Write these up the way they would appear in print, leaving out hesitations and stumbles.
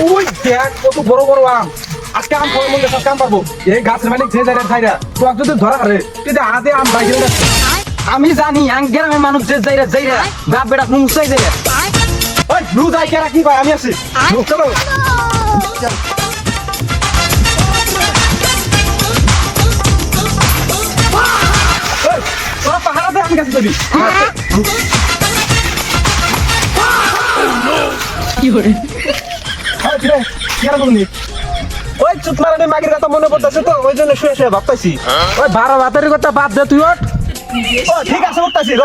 ওই দেখ কত বড় বড় আম। আজকে আম ফল মূল্য সব কাম পাবো। এই গাছের মালিক যে যাইরা যাইরা তো যদি ধরা রে তুই যে হাতে আম বাইরে যাচ্ছে। আমি জানি আং গ্রামের মানুষ যে যাইরা যাইরা বাপ বেটা মুসাই যাইরা। ওই ব্লু যাই কেরা কি ভাই আমি আছি চলো। তোরা পাহাড়াতে আমি কাছে যাবি। কি করে? ওই চুপ মারানি মাগির কথা মনে পড়তেছে তো ওই জন্য শুয়ে শুয়ে ভাবতেছি। ওই 12 রাতের কথা বাদ দে তুই ওঠ। ও ঠিক আছে উঠতেছি র।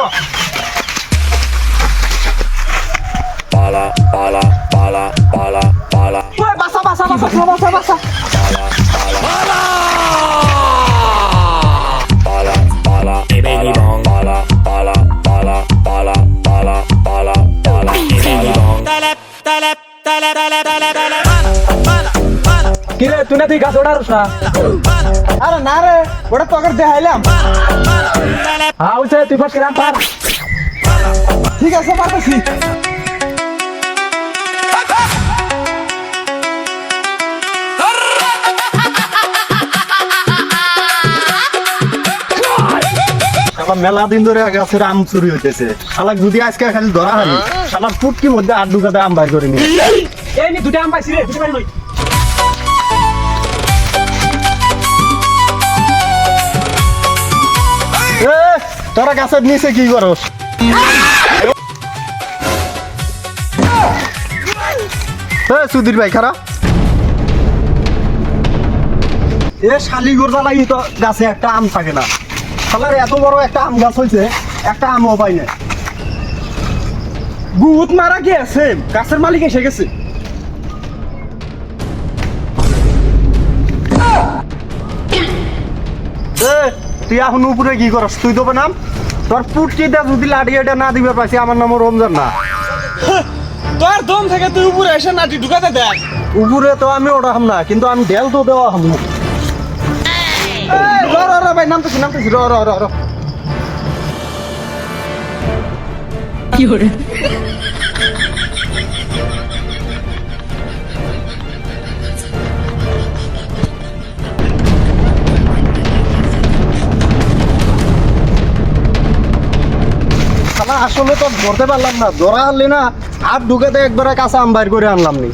Pala, pala, pala, pala, pala, ওই বাসা বাসা বাসা বাসা বাসা। pala, pala, pala, baby bong, pala, pala, pala, pala, pala, pala, pala, baby bong. কিরে তুই না তুই গাছ ওড়ারস না? আরে না রে ওটা তো আগে দেখাইলাম। হ্যাঁ ওই তুই ফার্স্ট রাম পার। ঠিক আছে পারতেছি। মেলা দিন ধরে গাছের আম চুরি হইতেছে। শালা যদি আজকে খালি ধরা হয় শালা ফুটকির মধ্যে আট দুগাতে আম বাইর করে নিয়ে এই নি দুটো আম পাইছি রে বুঝতে পারি। তোরা গাছের নিচে কি করস? সুধীর ভাই খারাপ এ শালি গোরদা লাগি তো গাছে একটা আম থাকে না। শালার এত বড় একটা আম গাছ হয়েছে একটা আমও পাই না। ভূত মারা গিয়েছে গাছের মালিক এসে গেছে। তুই এখন উপরে কি করস? তুই দেবে নাম তোর পুটকিটা যদি লাঠি এটা না দিবে পাইছি আমার নাম রমজান না। তোর দম থেকে তুই উপরে এসে নাটি ঢুকাতে দেখ। উপরে তো আমি ওঠাম না কিন্তু আমি ঢেল তো দেওয়া হম। র র র ভাই নামতেছি নামতেছি র র র র। কি করে? আসলে তো ধরতে পারলাম না। ধরা আনলি না আর ঢুকাতে একবারে কাঁচা আম বাইর করে আনলাম নি।